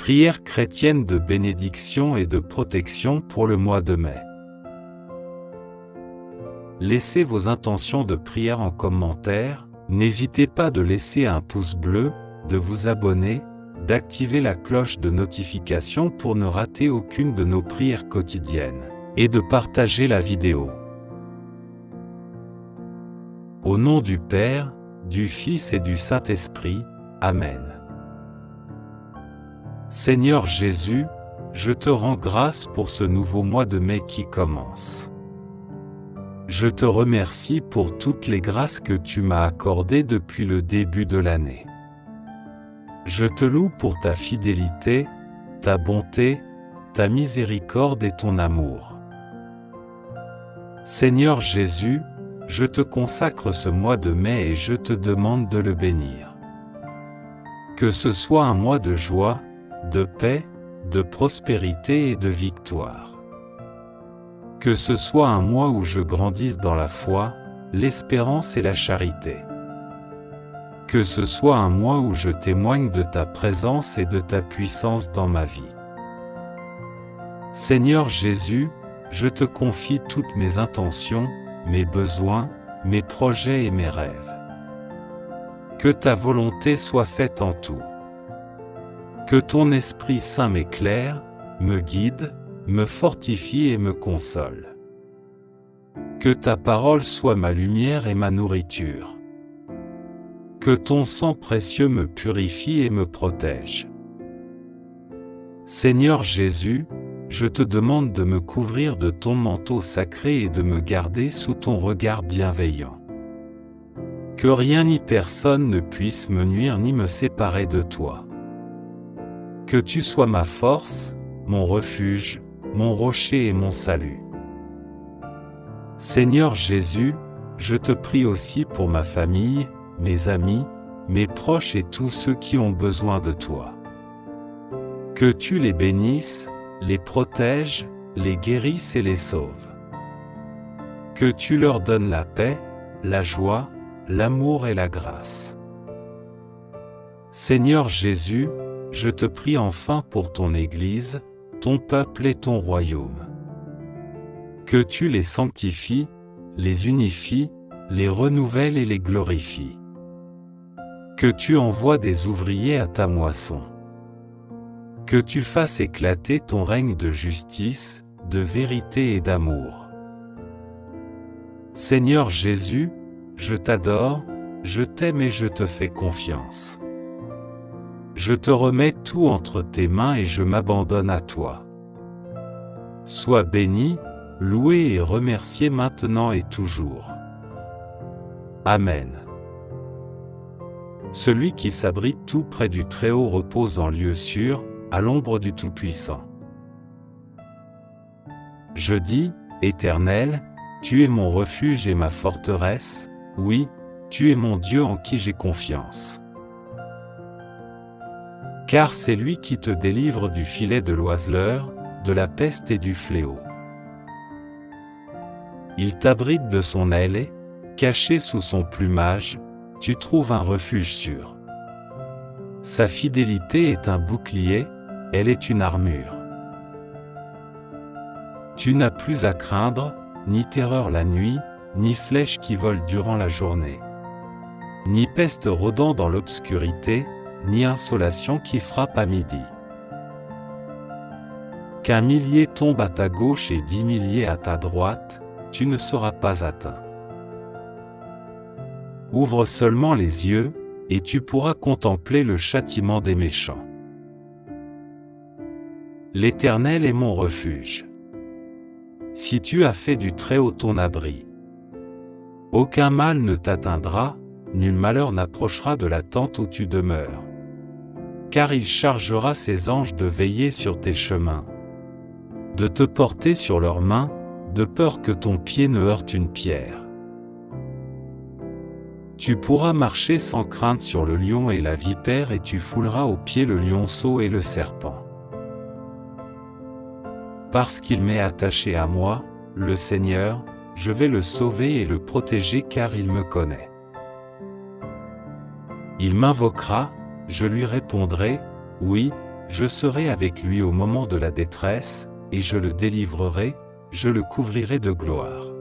Prière chrétienne de bénédiction et de protection pour le mois de mai. Laissez vos intentions de prière en commentaire, n'hésitez pas de laisser un pouce bleu, de vous abonner, d'activer la cloche de notification pour ne rater aucune de nos prières quotidiennes, et de partager la vidéo. Au nom du Père, du Fils et du Saint-Esprit, Amen. Seigneur Jésus, je te rends grâce pour ce nouveau mois de mai qui commence. Je te remercie pour toutes les grâces que tu m'as accordées depuis le début de l'année. Je te loue pour ta fidélité, ta bonté, ta miséricorde et ton amour. Seigneur Jésus, je te consacre ce mois de mai et je te demande de le bénir. Que ce soit un mois de joie, de paix, de prospérité et de victoire. Que ce soit un mois où je grandisse dans la foi, l'espérance et la charité. Que ce soit un mois où je témoigne de ta présence et de ta puissance dans ma vie. Seigneur Jésus, je te confie toutes mes intentions, mes besoins, mes projets et mes rêves. Que ta volonté soit faite en tout. Que ton Esprit Saint m'éclaire, me guide, me fortifie et me console. Que ta parole soit ma lumière et ma nourriture. Que ton sang précieux me purifie et me protège. Seigneur Jésus, je te demande de me couvrir de ton manteau sacré et de me garder sous ton regard bienveillant. Que rien ni personne ne puisse me nuire ni me séparer de toi. Que tu sois ma force, mon refuge, mon rocher et mon salut. Seigneur Jésus, je te prie aussi pour ma famille, mes amis, mes proches et tous ceux qui ont besoin de toi. Que tu les bénisses, les protèges, les guérisses et les sauves. Que tu leur donnes la paix, la joie, l'amour et la grâce. Seigneur Jésus, je te prie enfin pour ton Église, ton peuple et ton royaume. Que tu les sanctifies, les unifies, les renouvelles et les glorifies. Que tu envoies des ouvriers à ta moisson. Que tu fasses éclater ton règne de justice, de vérité et d'amour. Seigneur Jésus, je t'adore, je t'aime et je te fais confiance. Je te remets tout entre tes mains et je m'abandonne à toi. Sois béni, loué et remercié maintenant et toujours. Amen. Celui qui s'abrite tout près du Très-Haut repose en lieu sûr, à l'ombre du Tout-Puissant. Je dis, Éternel, tu es mon refuge et ma forteresse, oui, tu es mon Dieu en qui j'ai confiance. Car c'est lui qui te délivre du filet de l'oiseleur, de la peste et du fléau. Il t'abrite de son aile et, caché sous son plumage, tu trouves un refuge sûr. Sa fidélité est un bouclier, elle est une armure. Tu n'as plus à craindre, ni terreur la nuit, ni flèche qui vole durant la journée. Ni peste rôdant dans l'obscurité, ni insolation qui frappe à midi. Qu'un millier tombe à ta gauche et 10 milliers à ta droite, tu ne seras pas atteint. Ouvre seulement les yeux, et tu pourras contempler le châtiment des méchants. L'Éternel est mon refuge. Si tu as fait du Très-Haut ton abri, aucun mal ne t'atteindra, nul malheur n'approchera de la tente où tu demeures. Car il chargera ses anges de veiller sur tes chemins, de te porter sur leurs mains, de peur que ton pied ne heurte une pierre. Tu pourras marcher sans crainte sur le lion et la vipère et tu fouleras aux pieds le lionceau et le serpent. Parce qu'il m'est attaché à moi, le Seigneur, je vais le sauver et le protéger car il me connaît. Il m'invoquera, je lui répondrai, oui, je serai avec lui au moment de la détresse, et je le délivrerai, je le couvrirai de gloire.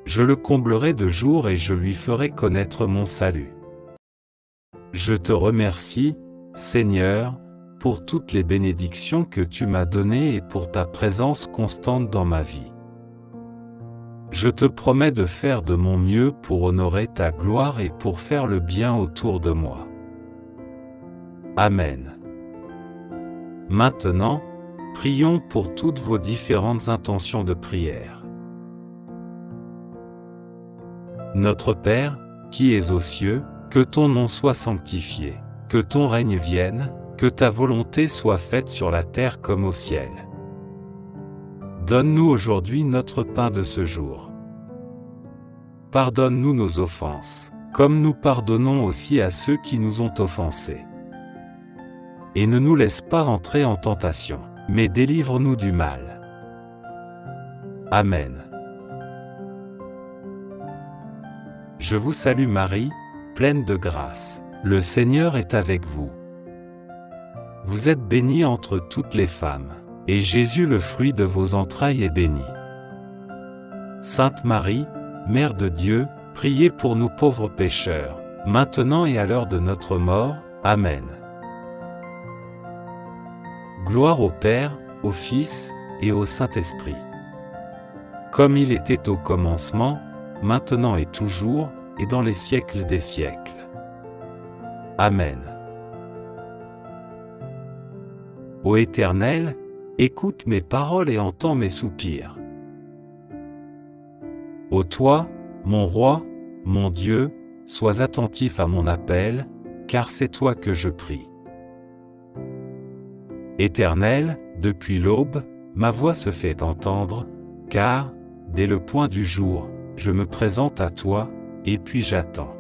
Je le comblerai de jours et je lui ferai connaître mon salut. Je te remercie, Seigneur, pour toutes les bénédictions que tu m'as données et pour ta présence constante dans ma vie. Je te promets de faire de mon mieux pour honorer ta gloire et pour faire le bien autour de moi. Amen. Maintenant, prions pour toutes vos différentes intentions de prière. Notre Père, qui es aux cieux, que ton nom soit sanctifié, que ton règne vienne, que ta volonté soit faite sur la terre comme au ciel. Donne-nous aujourd'hui notre pain de ce jour. Pardonne-nous nos offenses, comme nous pardonnons aussi à ceux qui nous ont offensés. Et ne nous laisse pas entrer en tentation, mais délivre-nous du mal. Amen. Je vous salue Marie, pleine de grâce. Le Seigneur est avec vous. Vous êtes bénie entre toutes les femmes, et Jésus, le fruit de vos entrailles, est béni. Sainte Marie, Mère de Dieu, priez pour nous pauvres pécheurs, maintenant et à l'heure de notre mort. Amen. Gloire au Père, au Fils, et au Saint-Esprit. Comme il était au commencement, maintenant et toujours, et dans les siècles des siècles. Amen. Ô Éternel, écoute mes paroles et entends mes soupirs. Ô toi, mon roi, mon Dieu, sois attentif à mon appel, car c'est toi que je prie. Éternel, depuis l'aube, ma voix se fait entendre, car, dès le point du jour, je me présente à toi, et puis j'attends.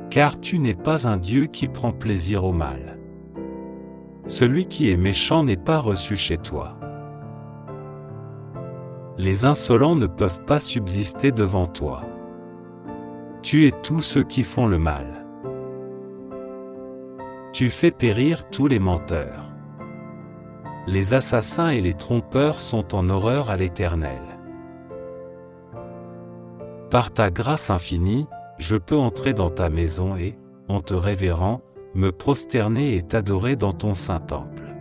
Car tu n'es pas un Dieu qui prend plaisir au mal. Celui qui est méchant n'est pas reçu chez toi. Les insolents ne peuvent pas subsister devant toi. Tu es tous ceux qui font le mal. Tu fais périr tous les menteurs. Les assassins et les trompeurs sont en horreur à l'Éternel. Par ta grâce infinie, je peux entrer dans ta maison et, en te révérant, me prosterner et t'adorer dans ton saint temple.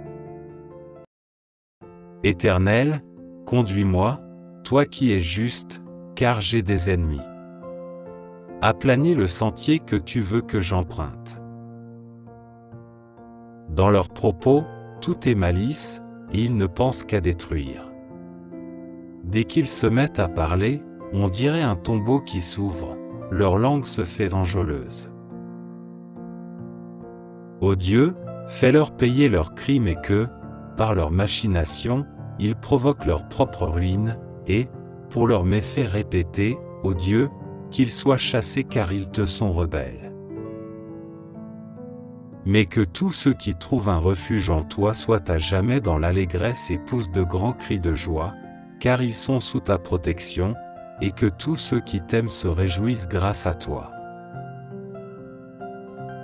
Éternel, conduis-moi, toi qui es juste, car j'ai des ennemis. Aplanis le sentier que tu veux que j'emprunte. Dans leurs propos, tout est malice, et ils ne pensent qu'à détruire. Dès qu'ils se mettent à parler, on dirait un tombeau qui s'ouvre, leur langue se fait enjôleuse. Ô Dieu, fais-leur payer leurs crimes et que, par leurs machinations, ils provoquent leur propre ruine, et, pour leurs méfaits répétés, ô Dieu, qu'ils soient chassés car ils te sont rebelles. Mais que tous ceux qui trouvent un refuge en toi soient à jamais dans l'allégresse et poussent de grands cris de joie, car ils sont sous ta protection, et que tous ceux qui t'aiment se réjouissent grâce à toi.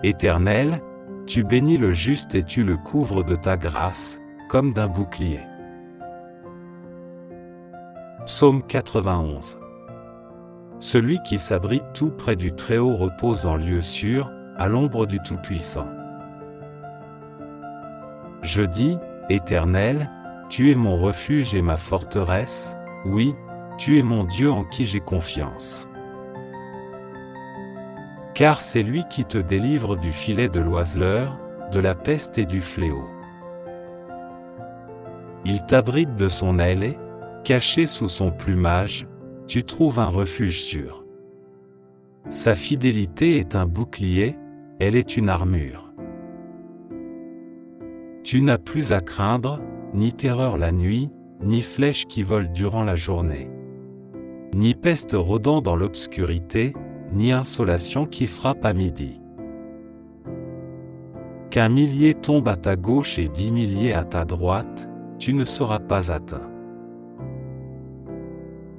Éternel, tu bénis le juste et tu le couvres de ta grâce, comme d'un bouclier. Psaume 91. Celui qui s'abrite tout près du Très-Haut repose en lieu sûr, à l'ombre du Tout-Puissant. Je dis, Éternel, tu es mon refuge et ma forteresse, oui, tu es mon Dieu en qui j'ai confiance. Car c'est lui qui te délivre du filet de l'oiseleur, de la peste et du fléau. Il t'abrite de son aile et, caché sous son plumage, tu trouves un refuge sûr. Sa fidélité est un bouclier, elle est une armure. Tu n'as plus à craindre, ni terreur la nuit, ni flèche qui vole durant la journée. Ni peste rôdant dans l'obscurité, ni insolation qui frappe à midi. Qu'un millier tombe à ta gauche et 10 milliers à ta droite, tu ne seras pas atteint.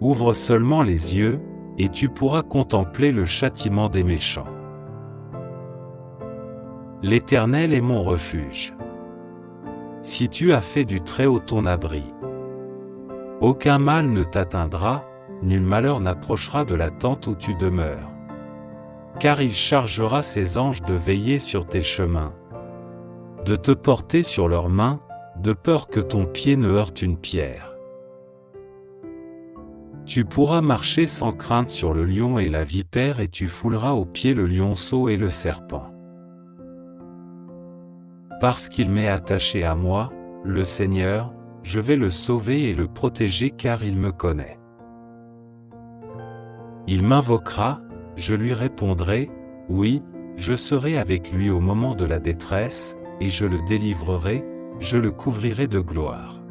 Ouvre seulement les yeux, et tu pourras contempler le châtiment des méchants. L'Éternel est mon refuge. Si tu as fait du Très-Haut ton abri, aucun mal ne t'atteindra, nul malheur n'approchera de la tente où tu demeures. Car il chargera ses anges de veiller sur tes chemins, de te porter sur leurs mains, de peur que ton pied ne heurte une pierre. Tu pourras marcher sans crainte sur le lion et la vipère, et tu fouleras aux pieds le lionceau et le serpent. Parce qu'il m'est attaché à moi, le Seigneur, je vais le sauver et le protéger car il me connaît. Il m'invoquera, je lui répondrai, oui, je serai avec lui au moment de la détresse, et je le délivrerai, je le couvrirai de gloire.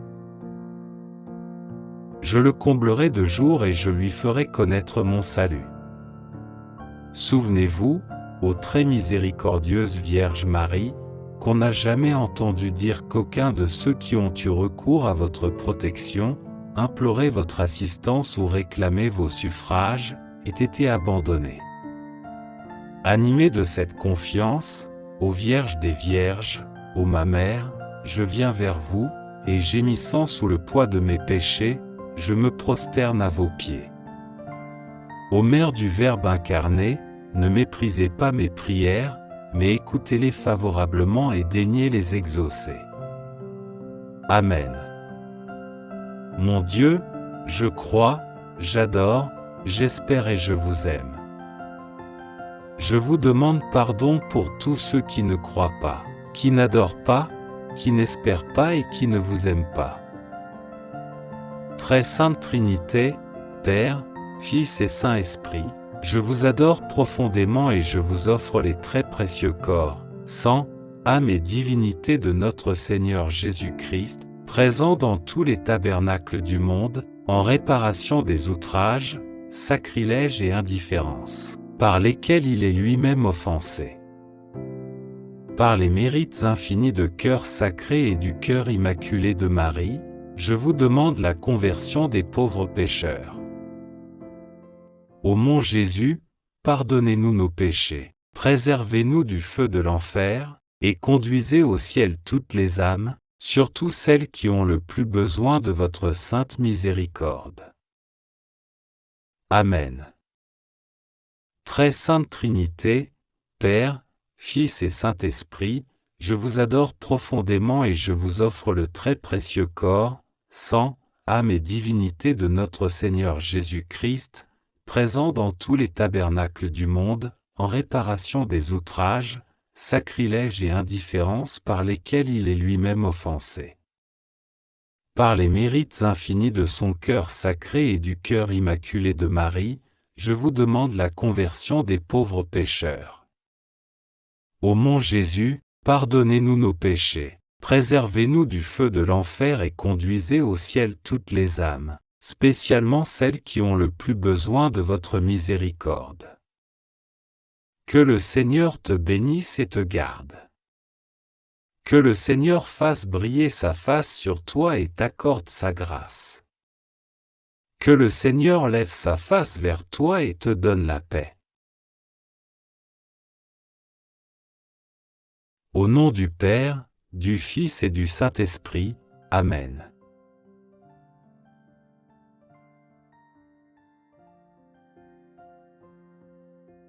Je le comblerai de jour et je lui ferai connaître mon salut. Souvenez-vous, ô très miséricordieuse Vierge Marie, qu'on n'a jamais entendu dire qu'aucun de ceux qui ont eu recours à votre protection, imploré votre assistance ou réclamé vos suffrages, ait été abandonné. Animé de cette confiance, ô Vierge des Vierges, ô ma mère, je viens vers vous, et gémissant sous le poids de mes péchés, je me prosterne à vos pieds. Ô Mère du Verbe incarné, ne méprisez pas mes prières, mais écoutez-les favorablement et daignez les exaucer. Amen. Mon Dieu, je crois, j'adore, j'espère et je vous aime. Je vous demande pardon pour tous ceux qui ne croient pas, qui n'adorent pas, qui n'espèrent pas et qui ne vous aiment pas. Très Sainte Trinité, Père, Fils et Saint-Esprit, je vous adore profondément et je vous offre les très précieux corps, sang, âme et divinité de notre Seigneur Jésus-Christ, présent dans tous les tabernacles du monde, en réparation des outrages, sacrilèges et indifférences, par lesquels il est lui-même offensé. Par les mérites infinis de cœur sacré et du cœur immaculé de Marie, je vous demande la conversion des pauvres pécheurs. Ô mon Jésus, pardonnez-nous nos péchés, préservez-nous du feu de l'enfer, et conduisez au ciel toutes les âmes, surtout celles qui ont le plus besoin de votre sainte miséricorde. Amen. Très Sainte Trinité, Père, Fils et Saint-Esprit, je vous adore profondément et je vous offre le très précieux corps, sang, âme et divinité de notre Seigneur Jésus-Christ, présent dans tous les tabernacles du monde, en réparation des outrages, sacrilèges et indifférences par lesquels il est lui-même offensé. Par les mérites infinis de son cœur sacré et du cœur immaculé de Marie, je vous demande la conversion des pauvres pécheurs. Ô mon Jésus, pardonnez-nous nos péchés, préservez-nous du feu de l'enfer et conduisez au ciel toutes les âmes, spécialement celles qui ont le plus besoin de votre miséricorde. Que le Seigneur te bénisse et te garde. Que le Seigneur fasse briller sa face sur toi et t'accorde sa grâce. Que le Seigneur lève sa face vers toi et te donne la paix. Au nom du Père, du Fils et du Saint-Esprit, Amen.